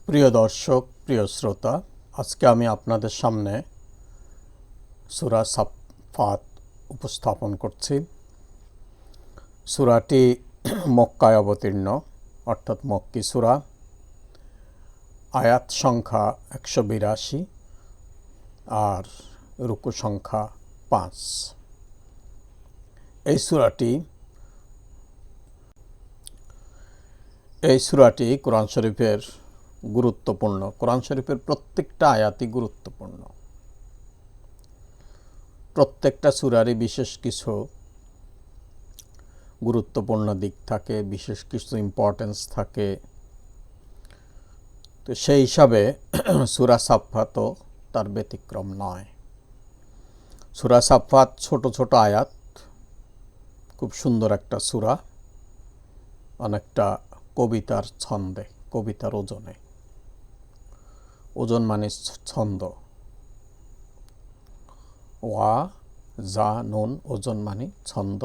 প্রিয় দর্শক, প্রিয় শ্রোতা, আজকে আমি আপনাদের সামনে সূরা সাফফাত উপস্থাপন করছি। সূরাটি মক্কায় অবতীর্ণ, অর্থাৎ মক্কি সূরা। আয়াত সংখ্যা 182 আর রুকু সংখ্যা 5। এই সূরাটি কোরআন শরীফের গুরুত্বপূর্ণ। কোরআন শরীফের প্রত্যেকটা আয়াতই গুরুত্বপূর্ণ। প্রত্যেকটা সূরারই বিশেষ কিছু গুরুত্বপূর্ণ দিক থাকে, বিশেষ কিছু ইম্পর্টেন্স থাকে। তো সেই হিসাবে সূরা সাফফাতও তার ব্যতিক্রম নয়। সূরা সাফফাত ছোট ছোট আয়াত, খুব সুন্দর একটা সূরা, অনেকটা কবিতার ছন্দে, কবিতার ওজনে। ওজন মানে ছন্দ, ওয়া যা নুন, ওজন মানে ছন্দ,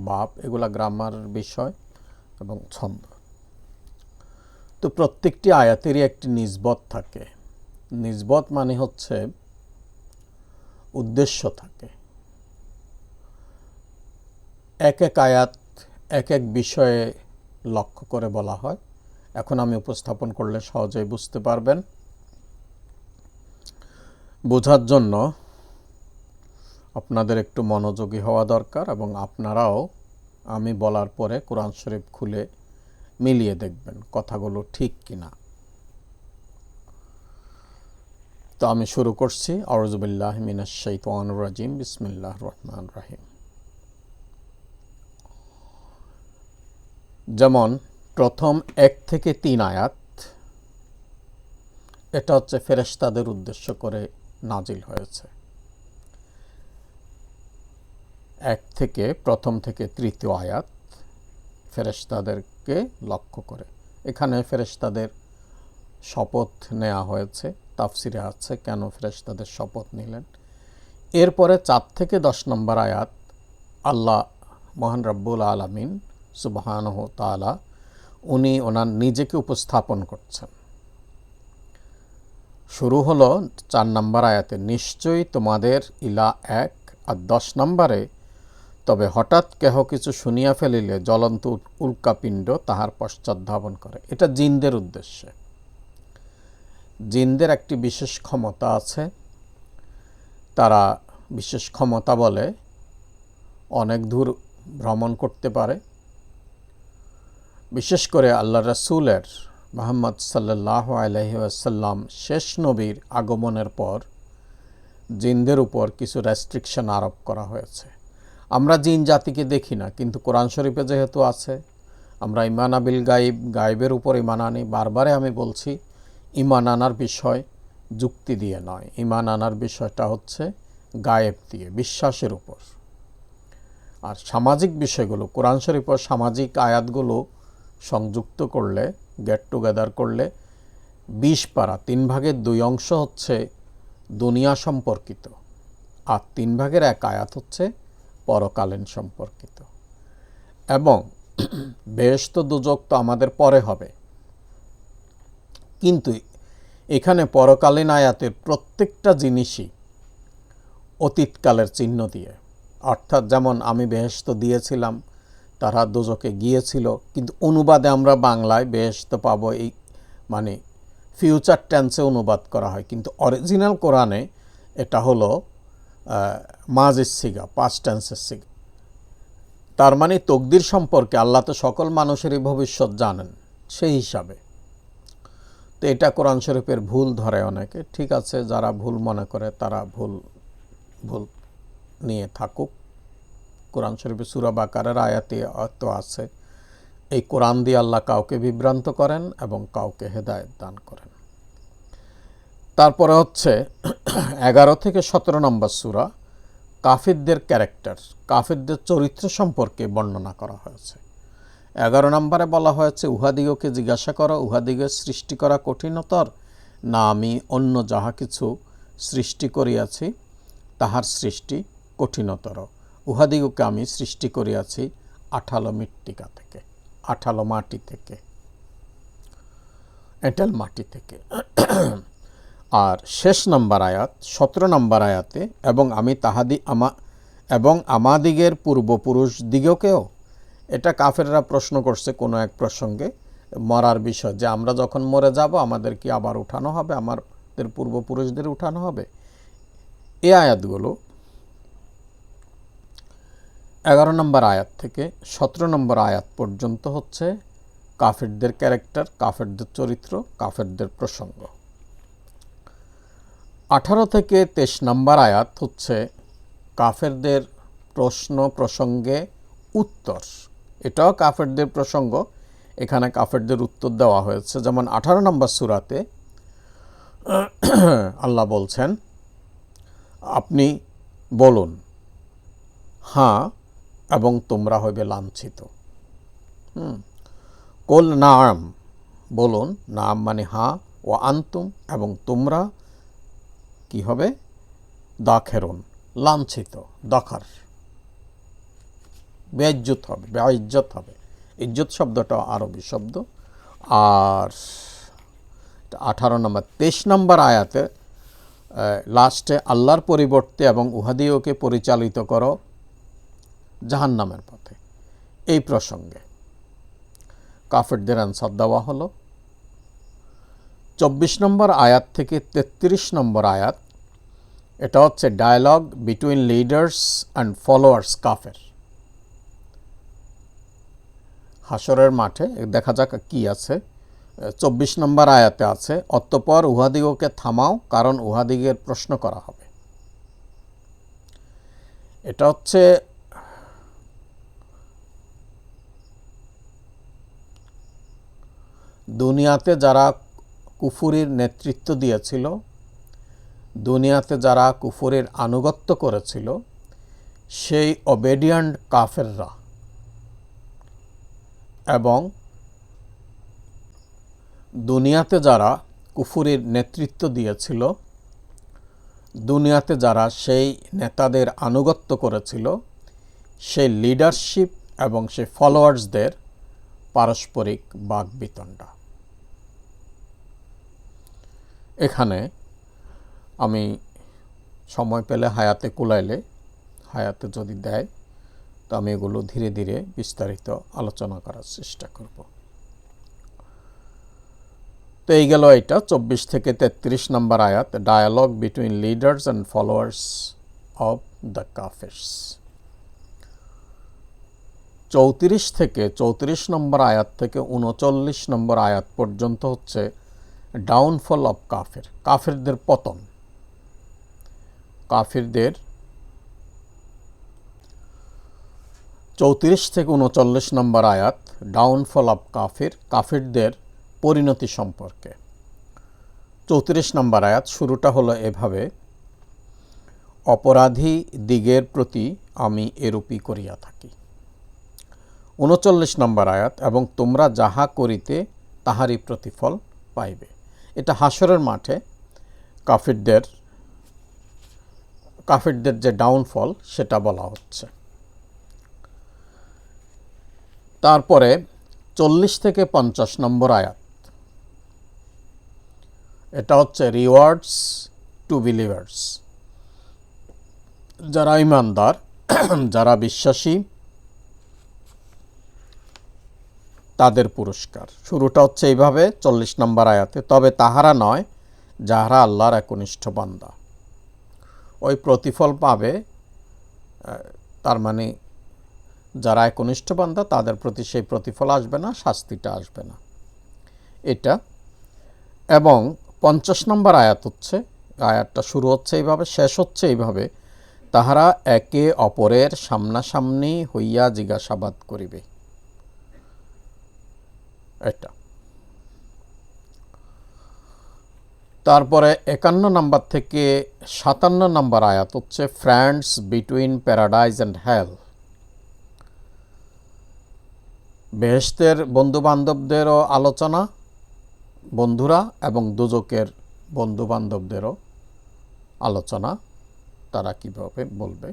বাপ, এগুলা গ্রামার বিষয় এবং ছন্দ। তো প্রত্যেকটি আয়াতেরই একটি নিসবত থাকে। নিসবত মানে হচ্ছে উদ্দেশ্য থাকে। এক এক আয়াত এক এক বিষয়ে লক্ষ্য করে বলা হয়। এখন আমি উপস্থাপন করলে সহজেই বুঝতে পারবেন। বোঝার জন্য আপনাদের একটু মনোযোগী হওয়া দরকার, এবং আপনারাও আমি বলার পরে কোরআন শরীফ খুলে মিলিয়ে দেখবেন কথাগুলো ঠিক কিনা। তো আমি শুরু করছি। আউযু বিল্লাহি মিনাশ শাইতানির রাজিম। বিসমিল্লাহির রহমানির রহিম। যেমন প্রথম 1 থেকে 3 আয়াত, এটা হচ্ছে ফেরেশতাদের উদ্দেশ্য করে নাজিল হয়েছে। 1 থেকে প্রথম থেকে 3য় আয়াত ফেরেশতাদেরকে লক্ষ্য করে। এখানে ফেরেশতাদের শপথ নেওয়া হয়েছে, তাফসিরে আছে কেন ফেরেশতাদের শপথ নিলেন। এরপরে 4 থেকে 10 নম্বর আয়াত আল্লাহ মহান রব্বুল আলামিন সুবহানাহু তাআলা উনি ওনার নিজেকে উপস্থাপন করছেন। শুরু হলো 4 নম্বর আয়াতে, নিশ্চয়ই তোমাদের ইলা 1, আর 10 নম্বরে, তবে হঠাৎ কেহ কিছু শুনিয়া ফেলিলে জ্বলন্ত উল্কাপিণ্ড তাহার পশ্চাৎ ধাবন করে। এটা জিনদের উদ্দেশ্যে। জিনদের একটি বিশেষ ক্ষমতা আছে। তারা বিশেষ ক্ষমতা বলে অনেক দূর ভ্রমণ করতে পারে। বিশেষ করে আল্লাহ রাসূলের মুহাম্মদ সাল্লাল্লাহু আলাইহি ওয়াসাল্লাম শেষ নবীর আগমনের পর জিনদের উপর কিছু রেস্ট্রিকশন আরোপ করা হয়েছে। আমরা জিন জাতিকে দেখি না, কিন্তু কোরআন শরীফে যেহেতু আছে, আমরা ঈমান বিল গায়ব, গায়বের উপর ঈমান আনি। বারবারে আমি বলছি, ঈমান আনার বিষয় যুক্তি দিয়ে নয়। ঈমান আনার বিষয়টা হচ্ছে গায়েব দিয়ে, বিশ্বাসের উপর। আর সামাজিক বিষয়গুলো, কোরআন শরীফ ও সামাজিক আয়াতগুলো সংযুক্ত করলে, গেট টুগেদার করলে 20 পারা, 3 ভাগের 2 অংশ হচ্ছে দুনিয়া সম্পর্কিত, আর 3 ভাগের 1 আয়াত হচ্ছে পরকালীন সম্পর্কিত। এবং বেহেশত দোজখ তো আমাদের পরে হবে, কিন্তু এখানে পরকালীন আয়াতের প্রত্যেকটা জিনিসই অতীতকালের চিহ্ন দিয়ে। অর্থাৎ যেমন আমি বেহেশত দিয়েছিলাম, তারা দোজখে গিয়েছিল, কিন্তু অনুবাদে আমরা বাংলায় বেহেশত পাবো, এই মানে ফিউচার টেন্সে অনুবাদ করা হয়, কিন্তু অরিজিনাল কোরআনে এটা হলো মাজির সিগা, পাস্ট টেন্সের সিগা। তার মানে তকদির সম্পর্কে আল্লাহ তো সকল মানুষেরই ভবিষ্যৎ জানেন, সেই হিসাবে। তো এটা কোরআন শরীফের ভুল ধরে অনেকে। ঠিক আছে, যারা ভুল মনে করে তারা ভুল নিয়ে থাকুক। কোরআন শরীফে সূরা বাকারার আয়াতে তো আছে, এই কোরআন দিয়ে আল্লাহ কাউকে বিভ্রান্ত করেন এবং কাউকে হেদায়েত দান করেন। তারপরে হচ্ছে 11 থেকে 17 নম্বর সূরা, কাফিরদের ক্যারেক্টার, কাফিরদের চরিত্র সম্পর্কে বর্ণনা করা হয়েছে। 11 নম্বরে বলা হয়েছে, উহাদিগকে জিজ্ঞাসা করো, উহাদিগের সৃষ্টি করা কঠিনতর, না আমি অন্য যাহা কিছু সৃষ্টি করিয়াছি তাহার সৃষ্টি কঠিনতর। উহাদিগকে আমি সৃষ্টি করিয়াছি আঠালো মৃত্তিকা থেকে, আঠালো মাটি থেকে। এঁটেল মাটি থেকে। আর শেষ নম্বর আয়াত 17 নম্বর আয়াতে এবং আমাদিগের পূর্বপুরুষ দিগকেও, এটা কাফেররা প্রশ্ন করছে কোনো এক প্রসঙ্গে মরার বিষয়, যে আমরা যখন মরে যাব আমাদের কি আবার উঠানো হবে, আমাদের পূর্বপুরুষদের উঠানো হবে। এই আয়াতগুলো 11 নম্বর আয়াত থেকে 17 নম্বর আয়াত পর্যন্ত হচ্ছে কাফেরদের ক্যারেক্টার, কাফেরদের চরিত্র, কাফেরদের প্রসঙ্গ। 18 থেকে 23 নম্বর আয়াত হচ্ছে কাফেরদের প্রশ্ন প্রসঙ্গে উত্তর। এটাও কাফেরদের প্রসঙ্গ, এখানে কাফেরদের উত্তর দেওয়া হয়েছে। যেমন 18 নম্বর সূরাতে আল্লাহ বলছেন, আপনি বলুন হ্যাঁ এবং তোমরা হইবে লাঞ্ছিত। কুল নাম, বলুন, নাম মানে হ্যাঁ, ও আনতুম এবং তোমরা কি হবে, দাখেরুন, লাঞ্ছিত, দাখার, বেইজ্জত হবে, বেইজ্জত হবে। ইজ্জত শব্দটা আরবি শব্দ। আর 18 নম্বর 23 নম্বর আয়াতে লাস্টে আল্লাহর পরিবর্তে এবং উহাদিওকে পরিচালিত করো জাহান্নামের পথে, এই প্রসঙ্গে কাফেরদের আনসার দেওয়া হলো। 24 নম্বর আয়াত থেকে 33 নম্বর আয়াত, এটা হচ্ছে dialogue between leaders and followers কাফের। হাসরের মাঠে দেখা যাক কি আছে। 24 নম্বর আয়াতে আছে, অতঃপর উহাদিগকে থামাও, কারণ উহাদিগের প্রশ্ন করা হবে। এটা হচ্ছে দুনিয়াতে যারা কুফুরির নেতৃত্ব দিয়েছিল, দুনিয়াতে যারা কুফুরির আনুগত্য করেছিল, সেই ওবেডিয়েন্ট কাফেররা এবং দুনিয়াতে যারা কুফুরির নেতৃত্ব দিয়েছিল, দুনিয়াতে যারা সেই নেতাদের আনুগত্য করেছিল, সেই লিডারশিপ এবং সেই ফলোয়ার্সদের পারস্পরিক বাকবিতণ্ডা। এখানে আমি সময় পেলে হায়াতে কুলাইলে, হায়াতে যদি দেয়, তো আমি এগুলো ধীরে ধীরে বিস্তারিত আলোচনা করার চেষ্টা করব। তো এই গেল এটা 24 থেকে 33 নম্বর আয়াত, dialogue between leaders and followers of the কাফিরস। 34 থেকে 34 নম্বর আয়াত থেকে 39 নম্বর আয়াত পর্যন্ত হচ্ছে ডাউনফল অফ কাফের, কাফেরদের পতন। কাফেরদের 34 থেকে 39 নম্বর আয়াত ডাউনফল অফ কাফের, কাফেরদের পরিণতি সম্পর্কে। 34 নম্বর আয়াত শুরুটা হলো এভাবে, অপরাধী দিগের প্রতি আমি এরূপই করিয়া থাকি। 39 নম্বর আয়াত, এবং তোমরা যাহা করিতে তাহারই প্রতিফল পাইবে। এটা হাসরের মাঠে কাফেরদের যে ডাউনফল সেটা বলা হচ্ছে। তারপরে 40 থেকে 50 নম্বর আয়াত, এটা হচ্ছে রিওয়ার্ডস টু বিলিভার্স, যারা ঈমানদার, যারা বিশ্বাসী, তাদের পুরস্কার। শুরুটা হচ্ছে এইভাবে 40 নম্বর আয়াতে, তবে তাহারা নয় যাহারা আল্লাহর একনিষ্ঠ বান্দা। ওই প্রতিফল পাবে, তার মানে যারা একনিষ্ঠ বান্দা তাদের প্রতি সেই প্রতিফল আসবে না, শাস্তিটা আসবে না, এটা। এবং 50 নম্বর আয়াত হচ্ছে, আয়াতটা শুরু হচ্ছে এইভাবে, শেষ হচ্ছে এইভাবে, তাহারা একে অপরের সামনাসামনি হইয়া জিজ্ঞাসাবাদ করিবে। এটা। তারপরে 51 নম্বর থেকে 57 নম্বর আয়াত হচ্ছে ফ্রেন্ডস বিটুইন প্যারাডাইজ অ্যান্ড হেল, বেহেশতের বন্ধু বান্ধবদেরও আলোচনা, বন্ধুরা, এবং দোজকের বন্ধু বান্ধবদেরও আলোচনা, তারা কিভাবে বলবে।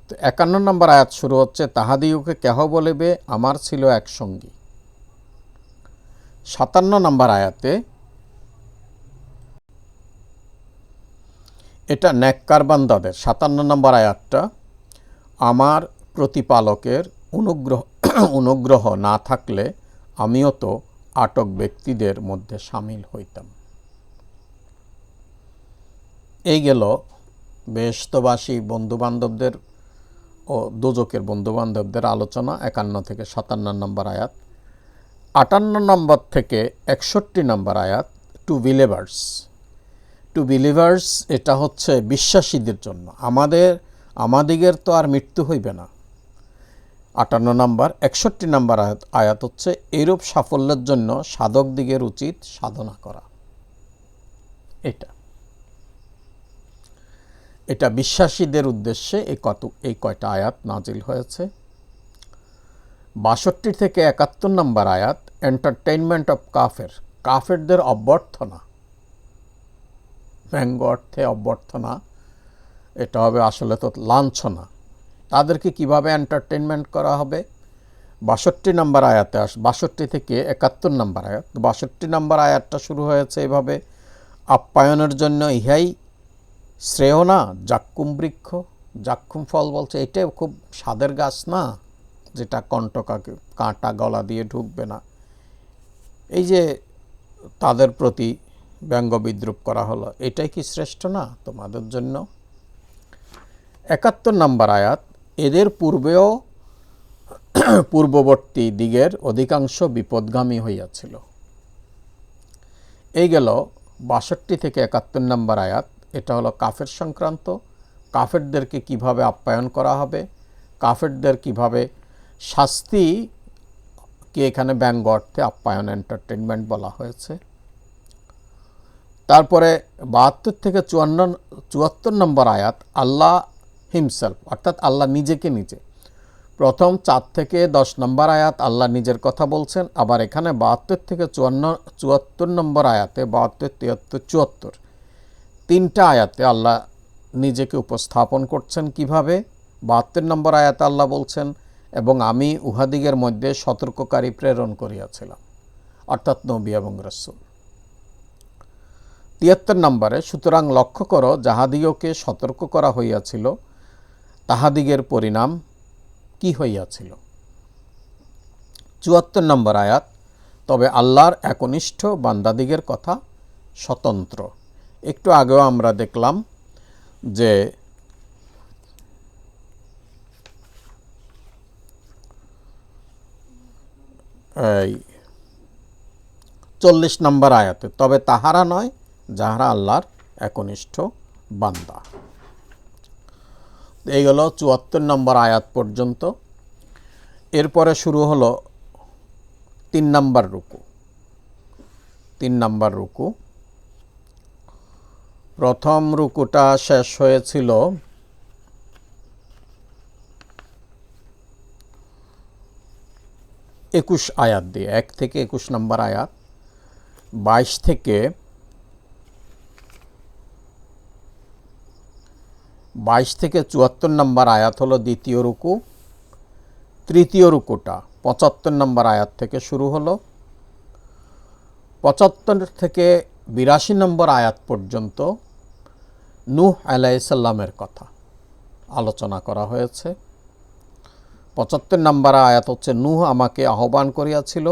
তো 51 নম্বর আয়াত শুরু হচ্ছে, তাহাদিওকে কেহ বলিবে আমার ছিল এক সঙ্গী। 57 নম্বর আয়াতে এটা নেককার বান্দাদের 57 নম্বর আয়াতটা, আমার প্রতিপালকের অনুগ্রহ না থাকলে আমিও তো আটক ব্যক্তিদের মধ্যে সামিল হইতাম। এই গেল বেহেশতবাসী বন্ধুবান্ধবদের ও দোজকের বন্ধুবান্ধবদের আলোচনা 51 থেকে 57 নম্বর আয়াত। 58 নম্বর থেকে 61 নম্বর আয়াত টু বিলিভার্স, এটা হচ্ছে বিশ্বাসীদের জন্য। আমাদিগের তো আর মৃত্যু হইবে না। 58 নম্বর। 61 নম্বর আয়াত হচ্ছে এইরূপ সাফল্যের জন্য সাধক দিগের উচিত সাধনা করা। এটা বিশ্বাসীদের উদ্দেশ্যে এই কয়টা আয়াত নাজিল হয়েছে। 62 থেকে 71 নম্বর আয়াত এন্টারটেইনমেন্ট অফ কাফেরদের অভ্যর্থনা, ব্যঙ্গ অর্থে অভ্যর্থনা, এটা হবে আসলে তো লাঞ্ছনা। তাদেরকে কিভাবে এন্টারটেইনমেন্ট করা হবে 62 নম্বর আয়াতে 62 থেকে 71 নম্বর আয়াত। 62 নম্বর আয়াতটা শুরু হয়েছে এভাবে, আপ্যায়নের জন্য ইহাই শ্রেয় না জাক্কুম বৃক্ষ। জাক্কুম ফল বলছে এটা খুব স্বাদের গাছ না, যেটা কাঁটা গলা দিয়ে ঢুকবে না। এই যে তাদের প্রতি ব্যঙ্গ বিদ্রুপ করা হলো, এটাই কি শ্রেষ্ঠ না তোমাদের জন্য? 71 নম্বর আয়াত, এদের পূর্ববর্তী দিগের অধিকাংশ বিপদগামী হইয়াছিল। এই গেল 62 থেকে 71 নম্বর আয়াত। এটা হলো কাফের সংক্রান্ত। কাফেরদেরকে কিভাবে আপ্যায়ন করা হবে, কাফেরদের কিভাবে শাস্তি, কি এখানে ব্যঙ্গ অর্থে আপ্যায়ন, এন্টারটেইনমেন্ট বলা হয়েছে। তারপরে 72 থেকে 74 নম্বর আয়াত আল্লাহ হিমসেলফ, অর্থাৎ আল্লাহ নিজেকে নিজে। প্রথম 4 থেকে 10 নম্বর আয়াত আল্লাহ নিজের কথা বলছেন। আবার এখানে 72 থেকে 74 নম্বর আয়াতে 72, 73, 74 তিনটা আয়াতে আল্লাহ নিজেকে উপস্থাপন করছেন কিভাবে। 72 নম্বর আয়াতে আল্লাহ বলছেন, এবং আমি উহাদিগের মধ্যে সতর্ককারী প্রেরণ করিয়াছিলাম, অর্থাৎ নবী এবং রাসূল। 73 নম্বরে, সুতরাং লক্ষ্য করো যাহাদিগকে সতর্ক করা হইয়াছিল তাহাদিগের পরিণাম কি হইয়াছিল। 74 নম্বর আয়াত, তবে আল্লাহর একনিষ্ঠ বান্দাদিগের কথা স্বতন্ত্র। একটু আগেও আমরা দেখলাম যে এই 40 নম্বর আয়াতে, তবে তাহারা নয় যাহারা আল্লাহর একনিষ্ঠ বান্দা। এই গেল 74 নম্বর আয়াত পর্যন্ত। এরপরে শুরু হলো 3 নম্বর রুকু। 3 নম্বর রুকু, প্রথম রুকুটা শেষ হয়েছিল 21 আয়াত দিয়ে, 1 থেকে 21 নম্বর আয়াত। 22 থেকে 74 নম্বর আয়াত হলো দ্বিতীয় রুকু। তৃতীয় রুকুটা 75 নম্বর আয়াত থেকে শুরু হলো। 75 থেকে 82 নম্বর আয়াত পর্যন্ত নূহ আলাইহিস সালামের কথা আলোচনা করা হয়েছে। 75 নম্বর আয়াত হচ্ছে, নূহ আমাকে আহ্বান করিয়াছিল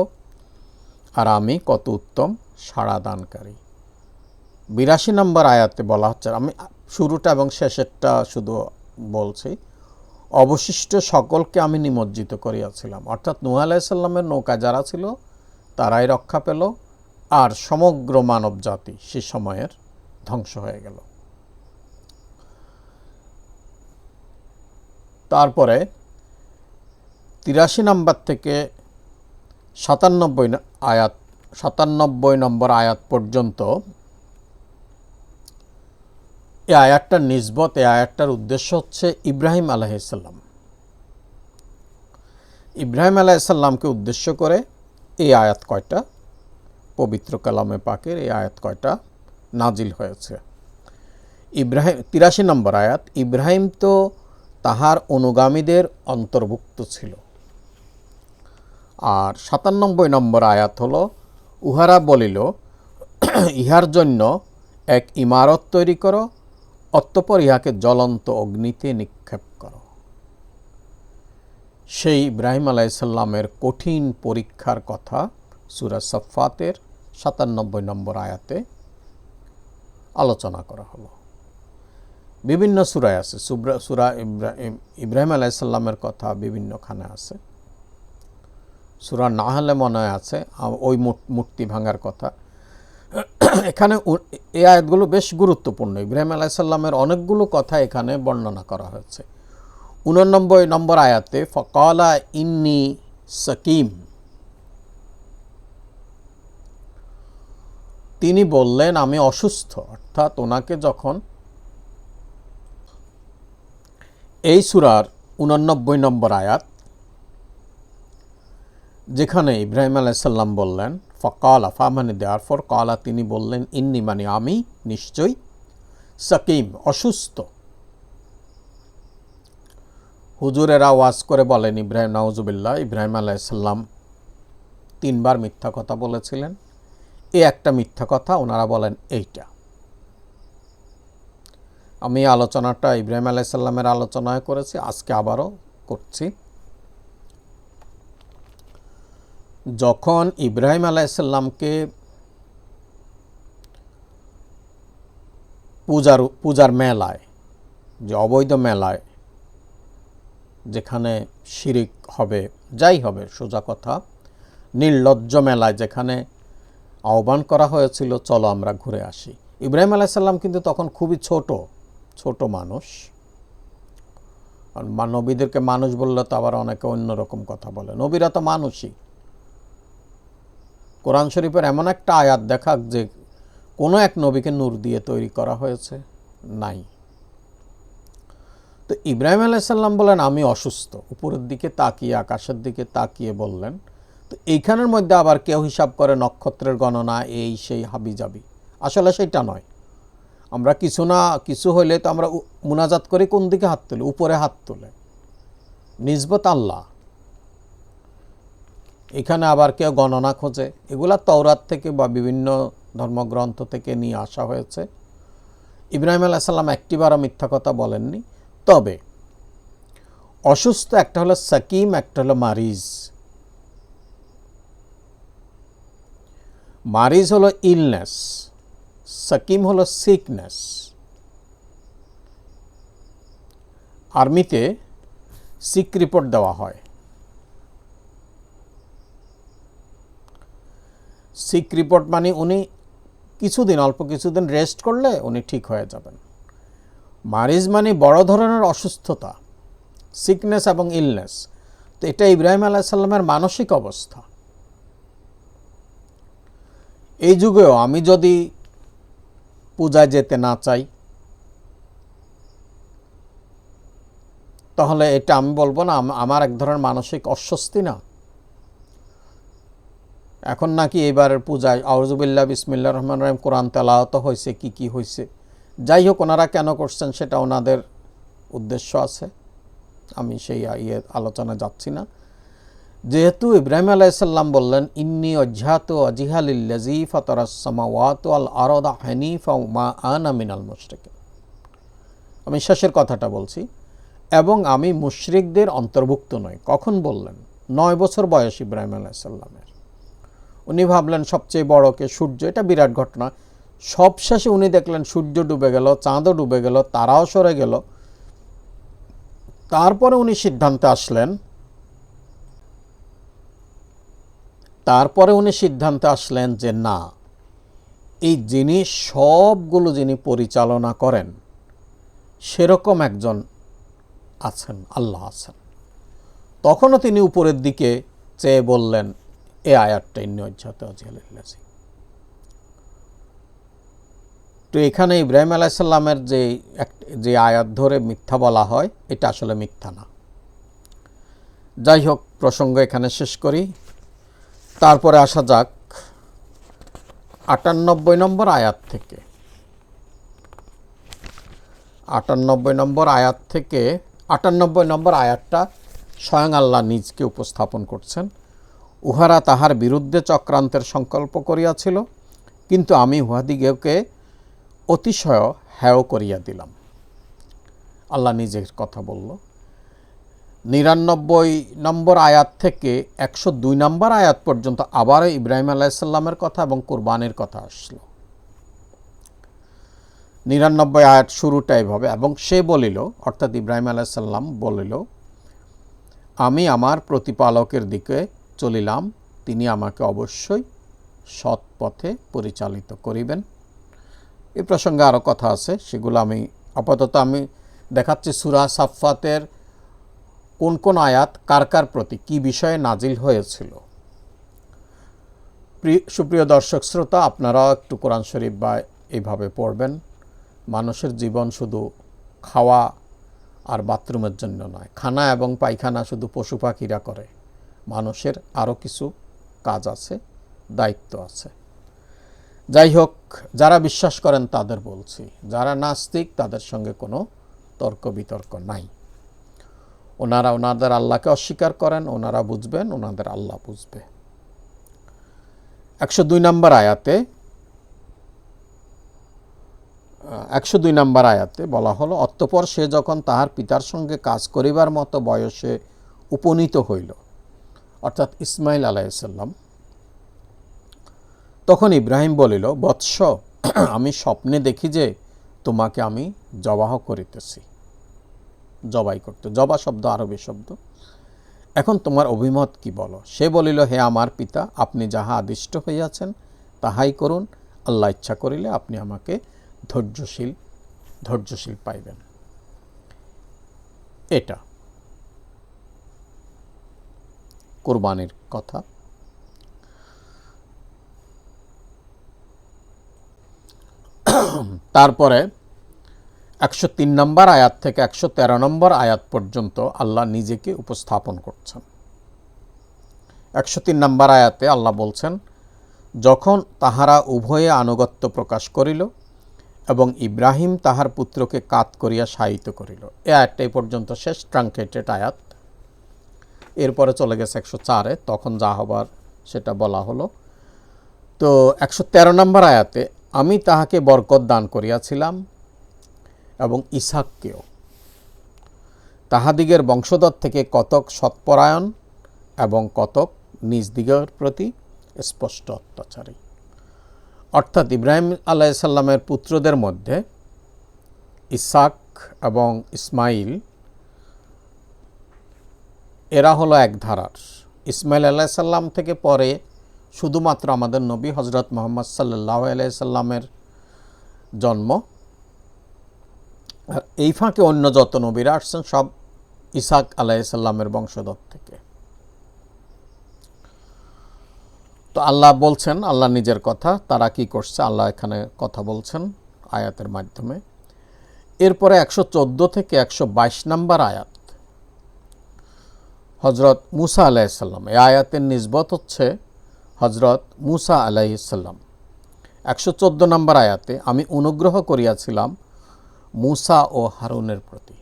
আর আমি কত উত্তম সাড়া দানকারী। 82 নম্বর আয়াতে বলা হচ্ছে, আমি শুরুটা এবং শেষেরটা শুধু বলছি, অবশিষ্ট সকলকে আমি নিমজ্জিত করিয়াছিলাম, অর্থাৎ নূহ আলাইহিস সালামের নৌকা যারা ছিল তারাই রক্ষা পেল, আর সমগ্র মানব জাতি সে সময়ের ধ্বংস হয়ে গেল। তারপরে 83 নম্বর থেকে 97 নম্বর আয়াত পর্যন্ত এই আয়াতটার নিসবত, এই আয়াতটার উদ্দেশ্য হচ্ছে ইব্রাহিম আলাইহিস সালাম। ইব্রাহিম আলাইহিস সালামকে উদ্দেশ্য করে এই আয়াত কয়টা, পবিত্র কালামে পাকের এই আয়াত কয়টা নাজিল হয়েছে। 83 নম্বর আয়াত, ইব্রাহিম তো তাহার অনুগামীদের অন্তর্ভুক্ত ছিল। আর 97 নম্বর আয়াত হলো, উহারা বলিল, ইহার জন্য এক ইমারত তৈরি করো, অতঃপর ইহাকে জ্বলন্ত অগ্নিতে নিক্ষেপ করো। সেই ইব্রাহিম আলাইহিসসালামের কঠিন পরীক্ষার কথা সূরা সাফফাতের ৯৭ নম্বর আয়াতে আলোচনা করা হলো। বিভিন্ন সূরায় আছে, সূরা ইব্রাহিম আলাইহিসসালামের কথা বিভিন্নখানে আছে। সূরা নাহলে মনে হয় আছে ওই মূর্তি ভাঙার কথা। এখানে এই আয়াতগুলো বেশ গুরুত্বপূর্ণ। ইব্রাহিম আলাইহিসসালামের অনেকগুলো কথা এখানে বর্ণনা করা হয়েছে। ৮৯ নম্বর আয়াতে ফাকালা ইন্নী সাকিম, তিনি বললেন আমি অসুস্থ। অর্থাৎ ওনাকে যখন এই সূরার ৮৯ নম্বর আয়াত, যেখানে ইব্রাহিম আলাইহিসসালাম বললেন ফাকালা, ফা মানে দেওয়ার পর কালা, তিনি বললেন ইন্নি মানে আমি, নিশ্চয়ই, সাকিম অসুস্থ। হুজুরেরা ওয়াজ করে বলেন ইব্রাহিম, নাউজুবিল্লাহ, ইব্রাহিম আলাইহিসসালাম ৩ বার মিথ্যা কথা বলেছিলেন। এই একটা মিথ্যা কথা ওনারা বলেন এইটা। আমি আলোচনাটা ইব্রাহিম আলাইহিসসালামের আলোচনায় করেছি, আজকে আবারও করছি। যখন ইব্রাহিম আলাইহিসসালামকে পূজার মেলায়, যে অবৈধ মেলায়, যেখানে শিরিক হবে, যাই হবে সোজা কথা, নির্লজ্জ মেলায় যেখানে আহ্বান করা হয়েছিল চলো আমরা ঘুরে আসি, ইব্রাহিম আলাইহিসসালাম কিন্তু তখন খুবই ছোট মানুষ। আর নবীদেরকে মানুষ বললে তো আবার অনেকে অন্যরকম কথা বলে, নবীরা তো মানুষই। কোরআন শরীফের এমন একটা আয়াত দেখাক যে কোনো এক নবীকে নূর দিয়ে তৈরি করা হয়েছে, নাই। তো ইব্রাহিম আলাইহিসসালাম বলেন আমি অসুস্থ, উপরের দিকে তাকিয়ে, আকাশের দিকে তাকিয়ে বললেন। তো এইখানের মধ্যে আবার কেউ হিসাব করে নক্ষত্রের গণনা, এই সেই হাবিজাবি, আসলে সেটা নয়। আমরা কিছু হইলে তো আমরা মুনাজাত করি কোন দিকে হাত তুলে, উপরে হাত তুলে, নিসবত আল্লাহ। এখানে আবার কেউ গণনা খোঁজে, এগুলা তওরাত থেকে বা বিভিন্ন ধর্মগ্রন্থ থেকে নিয়ে আসা হয়েছে। ইব্রাহিম আলাইহিসসালাম একটিবারও মিথ্যা কথা বলেননি। তবে অসুস্থ একটা হলো সাকিম, একটা হলো মারিজ। মারিজ হলো ইলনেস, সাকিম হলো সিকনেস। আর্মিতে সিক রিপোর্ট দেওয়া হয়। সিক রিপোর্ট মানে উনি অল্প কিছুদিন রেস্ট করলে উনি ঠিক হয়ে যাবেন। মারিজ মানে বড় ধরনের অসুস্থতা, সিকনেস এবং ইলনেস। তো এটা ইব্রাহিম আলাইহিসসালামের মানসিক অবস্থা। এই যুগেও আমি যদি পূজায় যেতে না চাই, তাহলে এটা আমি বলবো না আমার এক ধরনের মানসিক অস্বস্তি না? এখন নাকি এবারের পূজায় আউযুবিল্লাহ বিসমিল্লাহির রহমানির রহিম কোরআন তেলাওয়াত হয়েছে, কি হয়েছে, যাই হোক, ওনারা কেন করছেন সেটা ওনাদের উদ্দেশ্য আছে, আমি সেই আলোচনা যাচ্ছি না। যেহেতু ইব্রাহিম আলাইহিসসালাম বললেন ইন্নী ওয়াজহাতু ওয়াজহিয়া লিল্লাযী ফাতারাস সামাওয়াতি ওয়াল আরদা হানিফা মা আনা মিনাল মুশরিকিন, আমি শেষের কথাটা বলছি, এবং আমি মুশরিকদের অন্তর্ভুক্ত নই। কখন বললেন? 9 বছর বয়স ইব্রাহিম আলাইহিসসালামের। উনি ভাবলেন সবচেয়ে বড়কে সূর্য, এটা বিরাট ঘটনা। সবশেষে উনি দেখলেন সূর্য ডুবে গেল, চাঁদও ডুবে গেল, তারাও সরে গেল। তারপরে উনি সিদ্ধান্তে আসলেন যে না, এই জিনিস সবগুলো যিনি পরিচালনা করেন সেরকম একজন আছেন, আল্লাহ আছেন। তখনও তিনি উপরের দিকে চেয়ে বললেন এই আয়াতটা ইন্নী ওয়াজহাতু ওয়াজহিয়া লিল্লাযী। তো এখানে ইব্রাহিম আলাইহিসসালামের যে আয়াত ধরে মিথ্যা বলা হয়, এটা আসলে মিথ্যা না। যাই হোক, প্রসঙ্গ এখানে শেষ করি। তারপরে আসা যাক ৯৮ নম্বর আয়াত থেকে। ৯৮ নম্বর আয়াতটা স্বয়ং আল্লাহ নিজকে উপস্থাপন করছেন। উহারা তাহার বিরুদ্ধে চক্রান্তের সংকল্প করিয়াছিল, কিন্তু আমি উহাদিগকে অতিশয় হেয় করিয়া দিলাম। আল্লাহ নিজের কথা বলল। 99 নম্বর আয়াত থেকে 102 নম্বর আয়াত পর্যন্ত আবারও ইব্রাহিম আলাইহিসসালামের কথা এবং কুরবানির কথা আসলো। 99 আয়াত শুরুটা এভাবে, এবং সে বলিল, অর্থাৎ ইব্রাহিম আলাইহিসসালাম বলিল, আমি আমার প্রতিপালকের দিকে চলিলাম, তিনি আমাকে অবশ্যই সৎ পথে পরিচালিত করিবেন। এই প্রসঙ্গে আরও কথা আছে, সেগুলো আমি আপাতত দেখাচ্ছি সূরা সাফফাতের কোন কোন আয়াত কার কার প্রতি কী বিষয়ে নাজিল হয়েছিল। সুপ্রিয় দর্শক শ্রোতা, আপনারাও একটু কোরআন শরীফ বা এইভাবে পড়বেন। মানুষের জীবন শুধু খাওয়া আর বাথরুমের জন্য নয়, খানা এবং পায়খানা শুধু পশু পাখিরা করে, মানুষের আরও কিছু কাজ আছে, দায়িত্ব আছে। যাই হোক, যারা বিশ্বাস করেন তাদের বলছি, যারা নাস্তিক তাদের সঙ্গে কোনো তর্ক বিতর্ক নাই। ওনারা ওনাদের আল্লাহকে অস্বীকার করেন, ওনারা বুঝবেন, ওনাদের আল্লাহ বুঝবে। 102 নম্বর আয়াতে বলা হলো, অতঃপর সে যখন তাহার পিতার সঙ্গে কাজ করিবার মতো বয়সে উপনীত হইল, অর্থাৎ ইসমাইল আলাইহিসসালাম, তখন ইব্রাহিম বলিল, বৎস, আমি স্বপ্নে দেখি যে তোমাকে আমি জবাহ করিতেছি। জবাই করতে, জবা শব্দ আরবি শব্দ। এখন তোমার অভিমত কি বলো? সে বলিল, হে আমার পিতা, আপনি যাহা আদিষ্ট হইয়াছেন তাহাই করুন। আল্লাহ ইচ্ছা করিলে আপনি আমাকে ধৈর্যশীল পাইবেন। এটা কুরবানির কথা। তারপরে 103 নম্বর আয়াত থেকে 113 নম্বর আয়াত পর্যন্ত আল্লাহ নিজেকে উপস্থাপন করছেন। 103 নম্বর আয়াতে আল্লাহ বলছেন, যখন তাহারা উভয়ে আনুগত্য প্রকাশ করিল এবং ইব্রাহিম তাহার পুত্রকে কাত করিয়া শায়িত করিল। এই আয়াতটা এই পর্যন্ত শেষ, ট্রাঙ্কেটেড আয়াত। এরপরে চলে গেছে 104-এ, তখন যা হবার সেটা বলা হলো। তো 113 নম্বর আয়াতে, আমি তাহাকে বরকত দান করিয়াছিলাম এবং ইসহাককেও, তাহাদিগের বংশধর থেকে কতক সৎপরায়ণ এবং কতক নিজ দিগের প্রতি স্পষ্ট অত্যাচারী। অর্থাৎ ইব্রাহিম আলাইহিসসালামের পুত্রদের মধ্যে ইসহাক এবং ইসমাইল, এরা হলো এক ধারার। ইসমাইল আলাইহিসসালাম থেকে পরে শুধুমাত্র আমাদের নবী হজরত মুহাম্মদ সাল্লাল্লাহু আলাইহি সাল্লামের জন্ম, আর এই ফাঁকে অন্য যত নবীরা আসছেন সব ইসহাক আলাইহিসসালামের বংশধর থেকে। তো আল্লাহ বলছেন, আল্লাহ নিজের কথা, তারা কি করছে আল্লাহ এখানে কথা বলছেন আয়াতের মাধ্যমে। এরপরে 114 থেকে 122 নম্বর আয়াত, হজরত মুসা আলাইহিসসালাম। এই আয়াতের নিসবত হচ্ছে হজরত মুসা আলাইহিসসালাম। 114 নম্বর আয়াতে, আমি অনুগ্রহ করিয়াছিলাম মুসা ও হারুনের প্রতি।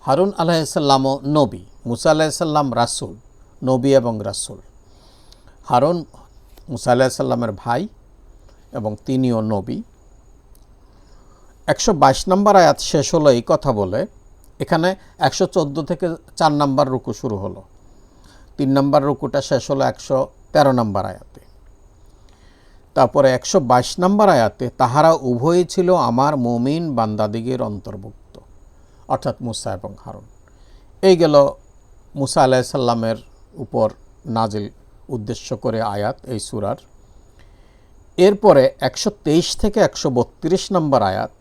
হারুন আলাইহিসসালামও নবী, মুসা আলাইহিসসালাম রাসূল, নবী এবং রাসূল। হারুন মুসা আলাইহিসসালামের ভাই এবং তিনিও নবী। 122 নম্বর আয়াত শেষ হলো এই কথা বলে। এখানে 114 থেকে 4 নম্বর রুকু শুরু হলো, 3 নম্বর রুকুটা শেষ হলো 113 নম্বর আয়াতে। তারপরে 122 নম্বর আয়াতে, তাহারা উভয়ই ছিল আমার মুমিন বান্দাদিগের অন্তর্ভুক্ত, অর্থাৎ মুসা এবং হারুন। এই গেল মুসা আলাইহিসসালামের উপর নাজিল উদ্দেশ্য করে আয়াত এই সূরার। এরপরে 123 থেকে 132 নম্বর আয়াত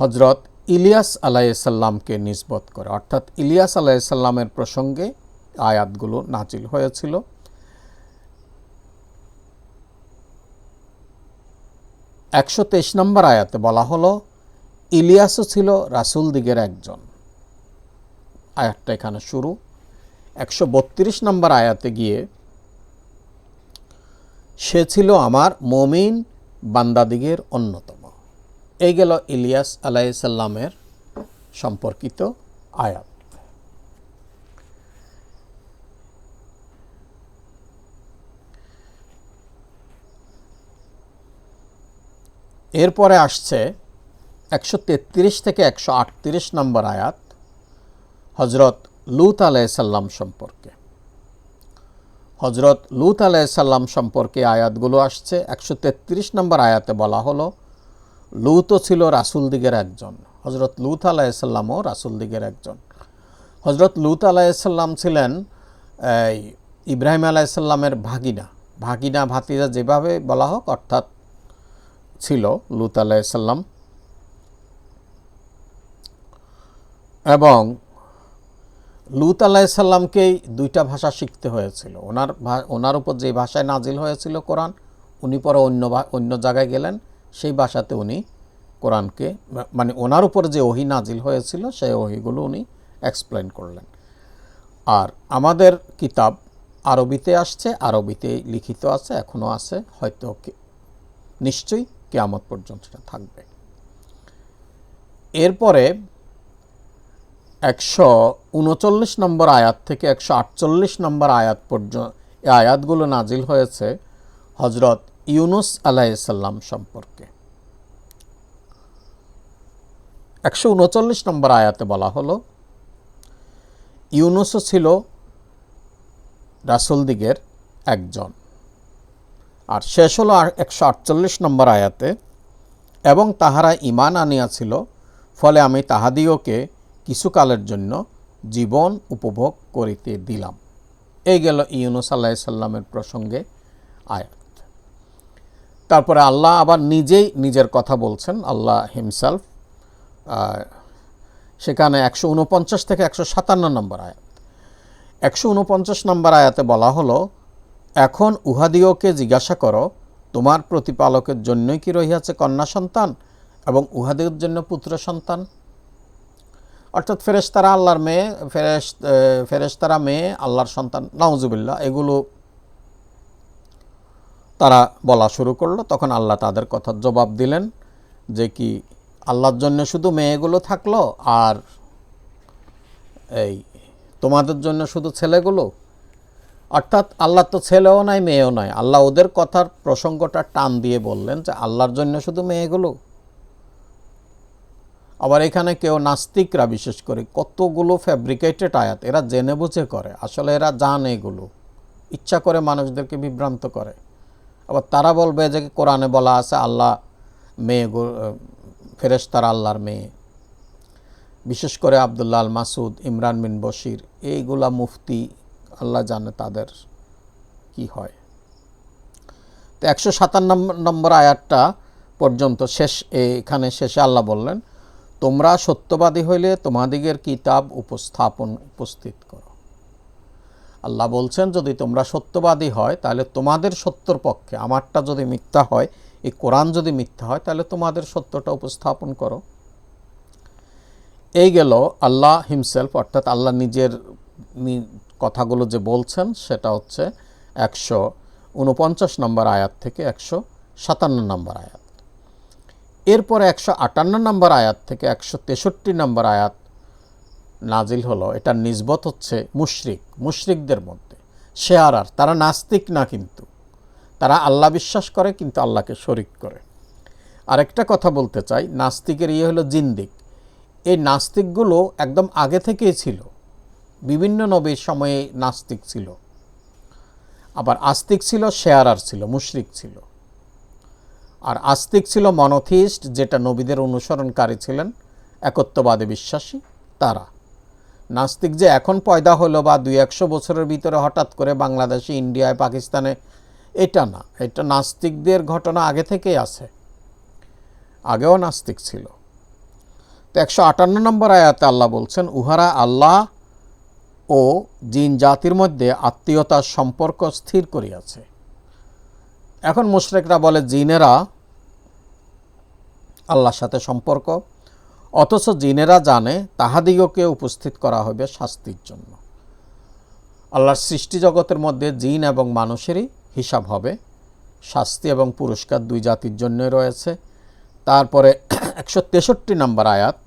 হজরত ইলিয়াস আলাইহিসসালামকে নিসবত করে, অর্থাৎ ইলিয়াস আলাইহিসসালামের প্রসঙ্গে আয়াতগুলো নাজিল হয়েছিল। 123 নম্বর আয়াতে বলা হলো, ইলিয়াসও ছিল রাসূল দিগের একজন। আয়াতটা এখানে শুরু। 132 নম্বর আয়াতে গিয়ে, সে ছিল আমার মুমিন বান্দাদিগের অন্যতম। এই গেল ইলিয়াস আলাইহিসসালামের সম্পর্কিত আয়াত। এরপরে আসছে 133 থেকে 138 নম্বর আয়াত হজরত লূত আলাইহিসসালাম সম্পর্কে। হজরত লূত আলাইহিসসালাম সম্পর্কে আয়াতগুলো আসছে। 133 নম্বর আয়াতে বলা হলো, লূতও ছিল রাসূল দিগের একজন। হজরত লূত আলাইহিসসালামও রাসূল দিগের একজন। হজরত লূত আলাইহিসসালাম ছিলেন ইব্রাহিম আলাইহিসসালামের ভাগিনা ভাতিজা যেভাবে বলা হোক, অর্থাৎ ছিল লূত আলাইহিসসালাম। এবং লূত আলাইহিসসালামকেই দুইটা ভাষা শিখতে হয়েছিল। ওনার উপর যে ভাষায় নাজিল হয়েছিল কোরআন, উনি পরে অন্য জায়গায় গেলেন, সেই ভাষাতে উনি কোরআনকে, মানে ওনার উপর যে ওহী নাজিল হয়েছিল সেই ওহীগুলো উনি এক্সপ্লেন করলেন। আর আমাদের কিতাব আরবিতে আসছে, আরবিতে লিখিত আছে, এখনও আছে, হয়তো নিশ্চয়ই কিয়ামত পর্যন্ত থাকবে। এরপরে 139 নম্বর আয়াত থেকে 148 নম্বর আয়াত পর্যন্ত এই আয়াতগুলো নাজিল হয়েছে হজরত ইউনুস আলাইহিসসালাম সম্পর্কে। 139 নম্বর আয়াতে বলা হলো, ইউনুসও ছিল রাসূল দিগের একজন। আর শেষ হলো 148 নম্বর আয়াতে, এবং তাহারা ঈমান আনিয়াছিল, ফলে আমি তাহাদিওকে কিছুকালের জন্য জীবন উপভোগ করিতে দিলাম। এই গেল ইউনুস আলাইহিসসালামের প্রসঙ্গে আয়াত। তারপরে আল্লাহ আবার নিজেই নিজের কথা বলছেন, আল্লাহ হিমসেলফ। সেখানে 149 থেকে 157 নম্বর আয়াত। 149 নম্বর আয়াতে বলা হলো, এখন উহাদিওকে জিজ্ঞাসা করো, তোমার প্রতিপালকের জন্যই কি রহিয়াছে কন্যা সন্তান এবং উহাদের জন্য পুত্র সন্তান? অর্থাৎ ফেরেশতারা আল্লাহর মেয়ে, ফেরেশতারা মেয়ে, আল্লাহর সন্তান, নাউজুবিল্লাহ, এগুলো তারা বলা শুরু করলো। তখন আল্লাহ তাদের কথার জবাব দিলেন যে কি আল্লাহর জন্য শুধু মেয়েগুলো থাকলো আর এই তোমাদের জন্য শুধু ছেলেগুলো? অর্থাৎ আল্লাহ তো ছেলেও নাই মেয়েও নাই। আল্লাহ ওদের কথার প্রসঙ্গটা টান দিয়ে বললেন যে আল্লাহর জন্য শুধু মেয়েগুলো। আবার এখানে কেউ নাস্তিকরা বিশেষ করে কতগুলো ফ্যাব্রিকেটেড আয়াত এরা জেনে বুঝে করে, আসলে এরা জানে, এগুলো ইচ্ছা করে মানুষদেরকে বিভ্রান্ত করে। আবার তারা বলবে যে কোরআনে বলা আছে আল্লাহ মেয়ে, ফেরেশতারা আল্লাহর মেয়ে। বিশেষ করে আবদুল্লাহ আল মাসুদ, ইমরান বিন বশির, এইগুলা মুফতি, আল্লাহ জানে তাদের কি হয়। তো 157 নম্বর আয়াতটা পর্যন্ত এখানে শেষে আল্লাহ বললেন, তোমরা সত্যবাদী হইলে তোমাদিগের কিতাব উপস্থিত করো। আল্লাহ বলছেন যদি তোমরা সত্যবাদী হয় তাহলে তোমাদের সত্যর পক্ষে, আমারটা যদি মিথ্যা হয়, এই কোরআন যদি মিথ্যা হয়, তাহলে তোমাদের সত্যটা উপস্থাপন করো। এই গেল আল্লাহ হিমসেলফ, অর্থাৎ আল্লাহ নিজের কথাগুলো যে বলছেন সেটা হচ্ছে 149 নম্বর আয়াত থেকে 157 নম্বর আয়াত। এরপরে 158 নম্বর আয়াত থেকে 163 নম্বর আয়াত নাজিল হলো। এটার নিসবত হচ্ছে মুশরিকদের মধ্যে। শেয়ারার, তারা নাস্তিক না, কিন্তু তারা আল্লাহ বিশ্বাস করে কিন্তু আল্লাহকে শরিক করে। আরেকটা কথা বলতে চাই, নাস্তিকের হলো জিন্দিক। এই নাস্তিকগুলো একদম আগে থেকেই ছিল, বিভিন্ন নবীর সময়ে নাস্তিক ছিল, আবার আস্তিক ছিল, শেয়ারার ছিল, মুশরিক ছিল। আর আস্তিক ছিল মনোথিস্ট, যেটা নবীদের অনুসরণকারী ছিলেন, একত্ববাদে বিশ্বাসী তারা। নাস্তিক যে এখন পয়দা হলো বা 200-100 বছরের ভিতরে হঠাৎ করে বাংলাদেশে, ইন্ডিয়ায়, পাকিস্তানে, এটা না। এটা নাস্তিকদের ঘটনা আগে থেকেই আছে, আগেও নাস্তিক ছিল। তো 158 নম্বর আয়াতে আল্লাহ বলছেন, উহারা আল্লাহ ও জিন জাতির মধ্যে আত্মীয়তার সম্পর্ক স্থির করিয়াছে। এখন মুশরিকরা বলে জিনেরা আল্লাহর সাথে সম্পর্ক, অথচ জিনেরা জানে তাহাদিগকে উপস্থিত করা হবে শাস্তির জন্য। আল্লাহর সৃষ্টি জগতের মধ্যে জিন এবং মানুষেরই হিসাব হবে, শাস্তি এবং পুরস্কার দুই জাতির জন্য রয়েছে। তারপরে 163 নম্বর আয়াত,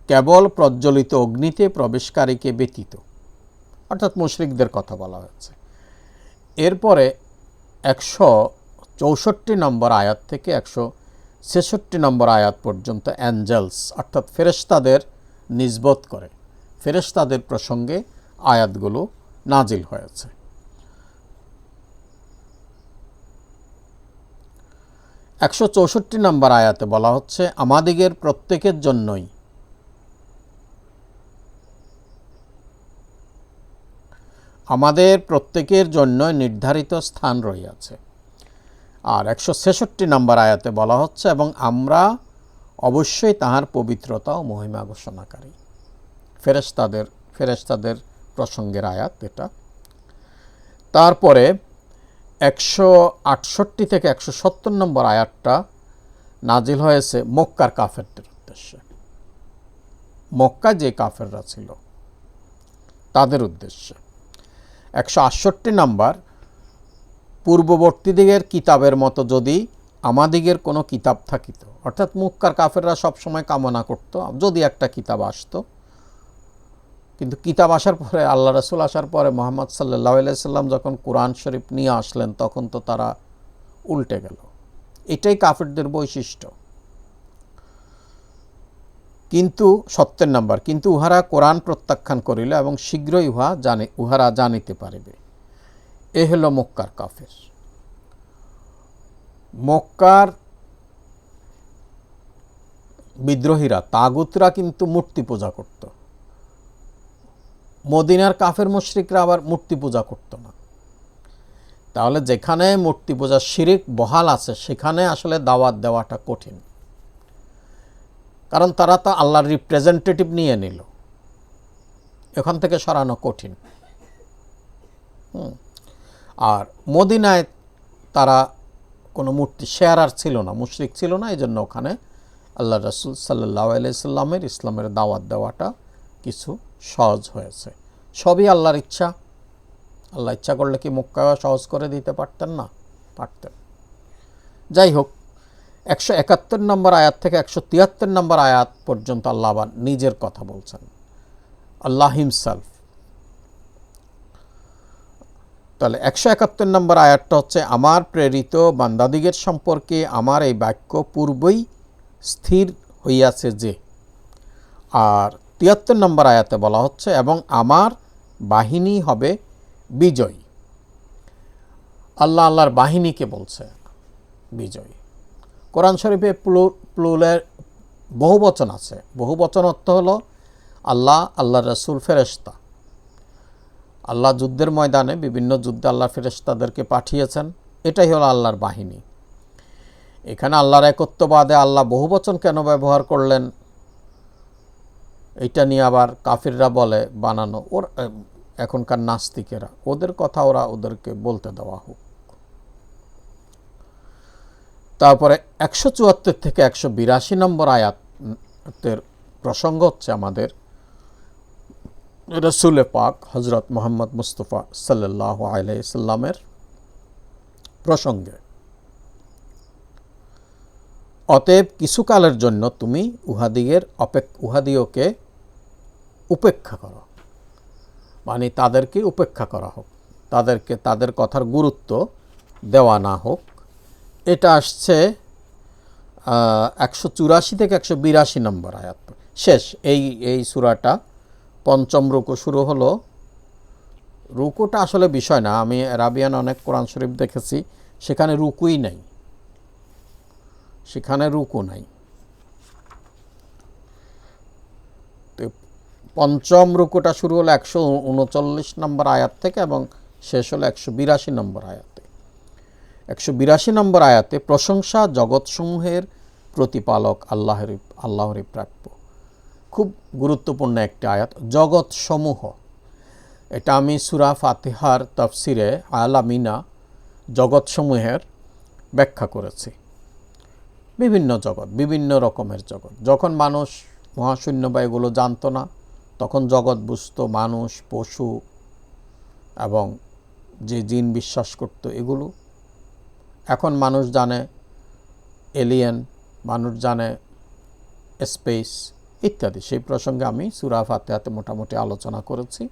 কেবল প্রজ্বলিত অগ্নিতে প্রবেশকারীকে ব্যতীত, অর্থাৎ মুশরিকদের কথা বলা হয়েছে। এরপরে 64 নম্বর আয়াত থেকে 166 নম্বর আয়াত পর্যন্ত অ্যাঞ্জেলস অর্থাৎ ফেরেশতাদের নিসবত করে ফেরেশতাদের প্রসঙ্গে আয়াতগুলো নাজিল হয়েছে। 164 নম্বর আয়াতে বলা হচ্ছে, আমাদিগের প্রত্যেকের জন্যই নির্ধারিত স্থান রহিয়াছে। আর 166 নম্বর আয়াতে বলা হচ্ছে, এবং আমরা অবশ্যই তাহার পবিত্রতা ও মহিমা ঘোষণাকারী। ফেরেশতাদের প্রসঙ্গের আয়াত এটা। তারপরে 168 থেকে 170 নম্বর আয়াতটা নাজিল হয়েছে মক্কার কাফেরদের উদ্দেশ্যে। মক্কায় যে কাফেররা ছিল তাদের উদ্দেশ্যে। 168 নম্বর, পূর্ববর্তীদিগের কিতাবের মতো যদি আমাদিগের কোনো কিতাব থাকিত, অর্থাৎ মক্কার কাফেররা সবসময় কামনা করত যদি একটা কিতাব আসতো, কিন্তু কিতাব আসার পরে, আল্লাহ রাসূল আসার পরে, মুহাম্মদ সাল্লাল্লাহু আলাইহি সাল্লাম যখন কোরআন শরীফ নিয়ে আসলেন, তখন তো তারা উল্টে গেল। এটাই কাফেরদের বৈশিষ্ট্য। কিন্তু 70 নম্বর, কিন্তু উহারা কোরআন প্রত্যাখ্যান করিল এবং শীঘ্রই উহারা জানিতে পারিবে। এ হলো মক্কার কাফের। মক্কার বিদ্রোহীরা, তাগুতরা কিন্তু মূর্তি পূজা করত। মদিনার কাফের মুশরিকরা আবার মূর্তি পূজা করত না। তাহলে যেখানে মূর্তি পূজা শিরিক বহাল আছে, সেখানে আসলে দাওয়াত দেওয়াটা কঠিন, কারণ তারা তো আল্লাহর রিপ্রেজেন্টেটিভ নিয়ে নিল, এখান থেকে সরানো কঠিন। আর মদিনায় তারা কোনো মূর্তি শেয়ারার ছিল না, মুশরিক ছিল না, এই জন্য ওখানে আল্লাহ রাসূল সাল্লাল্লাহু আলাইহি সাল্লামের ইসলামের দাওয়াত দেওয়াটা কিছু সহজ হয়েছে। সবই আল্লাহর ইচ্ছা। আল্লাহ ইচ্ছা করলে কি মক্কা সহজ করে দিতে পারতেন না? পারতেন। যাই হোক, 171 নম্বর আয়াত থেকে 173 নম্বর আয়াত পর্যন্ত আল্লাহ আবার নিজের কথা বলছেন, আল্লাহ হিমসেলফ। তাহলে 171 নম্বর আয়াতটা হচ্ছে, আমার প্রেরিত বান্দাদিগের সম্পর্কে আমার এই বাক্য পূর্বই স্থির হইয়াছে যে। আর 73 নম্বর আয়াতে বলা হচ্ছে, এবং আমার বাহিনী হবে বিজয়ী। আল্লাহর বাহিনীকে বলছে বিজয়ী। কোরআন শরীফে প্লুরাল বহুবচন আছে। বহুবচন অর্থ হলো আল্লাহর রাসূল, ফেরেশতা। আল্লাহ যুদ্ধের ময়দানে বিভিন্ন যুদ্ধে আল্লাহ ফেরেশতাদেরকে পাঠিয়েছেন, এটাই হলো আল্লাহর বাহিনী। এখানে আল্লাহর একত্ববাদে আল্লাহ বহুবচন কেন ব্যবহার করলেন, এইটা নিয়ে আবার কাফিররা বলে বানানো। এখনকার নাস্তিকেরা, ওদের কথা ওদেরকে বলতে দেওয়া হোক। তারপরে 174 থেকে 182 নম্বর আয়াতের প্রসঙ্গ হচ্ছে আমাদের রাসূল পাক হযরত মুহাম্মদ মুস্তাফা সাল্লাল্লাহু আলাইহি সাল্লামের প্রসঙ্গে। অতএব কিছুকালের জন্য তুমি উহাদিওকে উপেক্ষা করো, মানে তাদেরকে উপেক্ষা করা হোক, তাদের কথার গুরুত্ব দেওয়া না হোক। এটা আসছে 184 থেকে 182 নম্বর আয়াত শেষ। এই সূরাটা পঞ্চম রুকু শুরু হলো। রুকুটা আসলে বিষয় না, আমি রাবিয়ান অনেক কোরআন শরীফ দেখেছি, সেখানে রুকুই নাই, সেখানে রুকু নাই। তো পঞ্চম রুকুটা শুরু হলো 139 নম্বর আয়াত থেকে এবং শেষ হলো 182 নম্বর আয়াতে। 182 নম্বর আয়াতে প্রশংসা জগৎসমূহের প্রতিপালক আল্লাহরই প্রাপ্য। খুব গুরুত্বপূর্ণ একটি আয়াত, জগৎসমূহ। এটা আমি সূরা ফাতিহার তাফসিরে আলামিনা জগৎসমূহের ব্যাখ্যা করেছি। বিভিন্ন জগৎ, বিভিন্ন রকমের জগৎ। যখন মানুষ মহাশূন্য বা এগুলো জানতো না, তখন জগৎ বুঝতো, মানুষ, পশু এবং যে জিন বিশ্বাস করত এগুলো। এখন মানুষ জানে এলিয়েন, মানুষ জানে স্পেস ইত্যাদি। সেই প্রসঙ্গে আমি সূরা ফাতিহাতে মোটামুটি আলোচনা করেছি।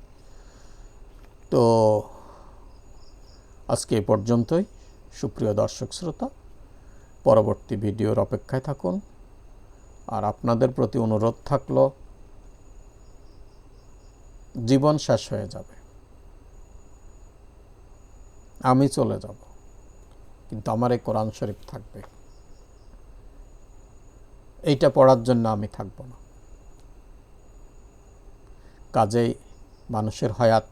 তো আজকে এ পর্যন্তই। সুপ্রিয় দর্শক শ্রোতা, পরবর্তী ভিডিওর অপেক্ষায় থাকুন। আর আপনাদের প্রতি অনুরোধ থাকলো, জীবন শেষ হয়ে যাবে, আমি চলে যাব, কিন্তু আমার এই কোরআন শরীফ থাকবে। এইটা পড়ার জন্য আমি থাকব না। কাজেই মানুষের হায়াত,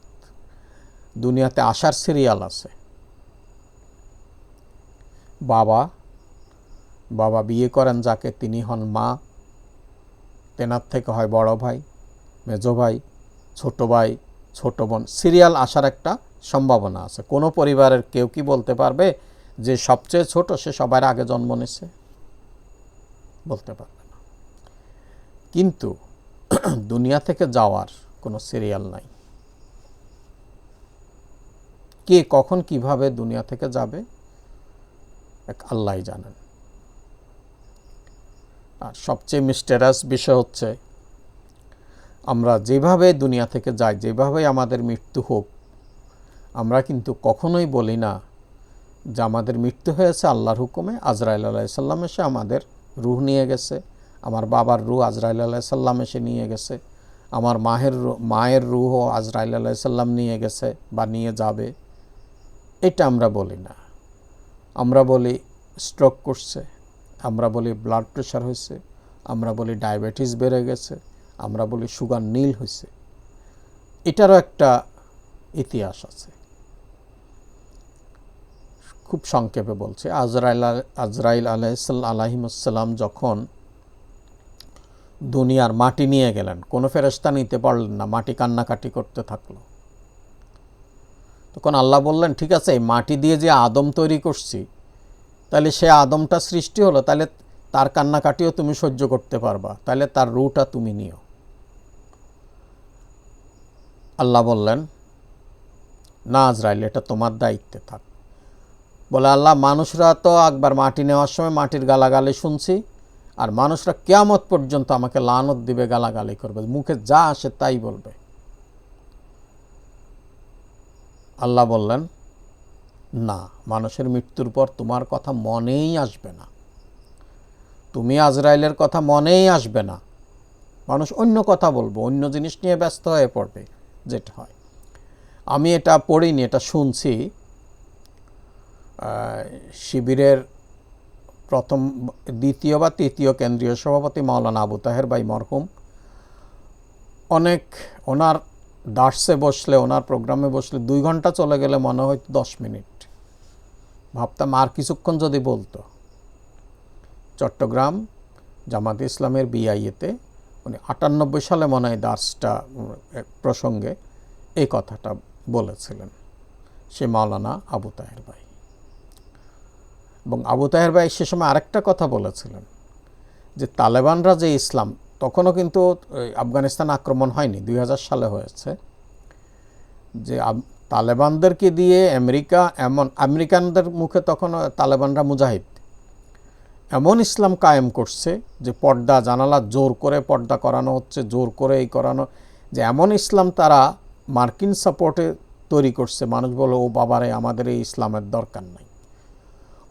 দুনিয়াতে আসার সিরিয়াল আছে। বাবা বিয়ে করেন যাকে, তিনি হন মা, তেনার থেকে হয় বড় ভাই, মেজো ভাই, ছোট ভাই, ছোট বোন। সিরিয়াল আসার একটা সম্ভাবনা আছে। কোনো পরিবারের কেউ কি বলতে পারবে যে সবচেয়ে ছোট সে সবার আগে জন্ম নিছে? বলতে পারবে না। কিন্তু দুনিয়া থেকে যাওয়ার কোনো সিরিয়াল নাই। কে কখন কিভাবে দুনিয়া থেকে যাবে এক আল্লাহই জানেন। আর সবচেয়ে মিস্টেরিয়াস বিষয় হচ্ছে, আমরা যেভাবে দুনিয়া থেকে যাই, যেভাবে আমাদের মৃত্যু হোক, আমরা কিন্তু কখনোই বলি না যে আমাদের মৃত্যু হয়েছে আল্লাহর হুকুমে। আজরাইল আলাইহিস সালাম এসে আমাদের রূহ নিয়ে গেছে। আমার বাবার রূহ আজরাইল আলাইহিস সালাম এসে নিয়ে গেছে। আমার মায়ের রূহও আজরাইল আলাইহিস সালাম নিয়ে গেছে বা নিয়ে যাবে। এটা আমরা বলি না। আমরা বলি স্ট্রোক করছে, আমরা বলি ব্লাড প্রেশার হয়েছে, আমরা বলি ডায়াবেটিস বেড়ে গেছে, আমরা বলি সুগার নীল হয়েছে। এটারও একটা ইতিহাস আছে। খুব সংক্ষেপে বলছে, আজরাইল আলাইহিসসালাম যখন দুনিয়ার মাটি নিয়ে গেলেন, কোনো ফেরেশতা নিতে পারলেন না, মাটি কান্নাকাটি করতে থাকলো। তখন আল্লাহ বললেন, ঠিক আছে, এই মাটি দিয়ে যে আদম তৈরি করছি, তাহলে সে আদমটা সৃষ্টি হলো, তাহলে তার কান্নাকাটিও তুমি সহ্য করতে পারবা, তাহলে তার রূহটা তুমি নিও। আল্লাহ বললেন, না আজরাইল, এটা তোমার দায়িত্বে থাক। বলে, আল্লাহ, মানুষরা তো একবার মাটি নেওয়ার সময় মাটির গালাগালি শুনছি, আর মানুষরা কিয়ামত পর্যন্ত আমাকে লানত দিবে, গালাগালি করবে, মুখে যা আসে তাই বলবে। আল্লাহ বললেন, না, মানুষের মৃত্যুর পর তোমার কথা মনেই আসবে না, তুমি আজরাইলের কথা মনেই আসবে না। মানুষ অন্য কথা বলবো, অন্য জিনিস নিয়ে ব্যস্ত হয়ে পড়বে, যেটা হয়। আমি এটা পড়িনি, এটা শুনছি। শিবিরের দ্বিতীয় বা তৃতীয় কেন্দ্রীয় সভাপতি মাওলানা আবু তাহের ভাই মরহুম, ওনার দার্সে বসলে, ওনার প্রোগ্রামে বসলে 2 ঘন্টা চলে গেলে মনে হয়তো 10 মিনিট। ভাবতাম আর কিছুক্ষণ যদি বলতো। চট্টগ্রাম জামাতে ইসলামের বিআইএতে উনি 98 সালে মনে হয় দার্সটা প্রসঙ্গে এই কথাটা বলেছিলেন, সে মাওলানা আবু তাহের ভাই। এবং আবু তাহের ভাই সে সময় আরেকটা কথা বলেছিলেন, যে তালেবানরা যে ইসলাম, তখনও কিন্তু আফগানিস্তান আক্রমণ হয়নি, 2000 সালে হয়েছে, যে তালেবানদেরকে দিয়ে আমেরিকানদের মুখে তখন তালেবানরা মুজাহিদ, এমন ইসলাম কায়েম করছে যে পর্দা জানালা জোর করে পর্দা করানো হচ্ছে, জোর করে এই করানো, যে এমন ইসলাম তারা মার্কিন সাপোর্টে তৈরি করছে। মানুষ বলে, ও বাবারে, আমাদের এই ইসলামের দরকার নাই।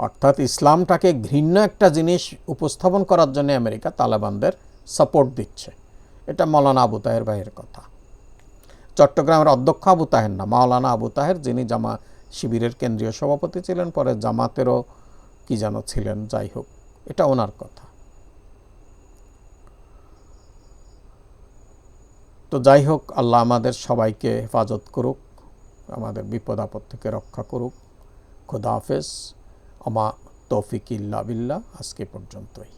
অর্থাৎ ইসলামটাকে ঘৃণ্য একটা জিনিস উপস্থাপন করার জন্য আমেরিকা তালেবানদের সাপোর্ট দিচ্ছে। এটা মাওলানা আবু তাহের ভাইয়ের কথা। চট্টগ্রামের অধ্যক্ষ আবু তাহের না, মাওলানা আবু তাহের, যিনি শিবিরের কেন্দ্রীয় সভাপতি ছিলেন, পরে জামাতেরও কি যেন ছিলেন, যাই হোক, এটা ওনার কথা। তো যাই হোক, আল্লাহ আমাদের সবাইকে হেফাজত করুক, আমাদের বিপদ আপদ থেকে রক্ষা করুক। খোদা হাফেজ। আমা তৌফিক ইল্লা বিল্লাহ। আজকে পর্যন্তই।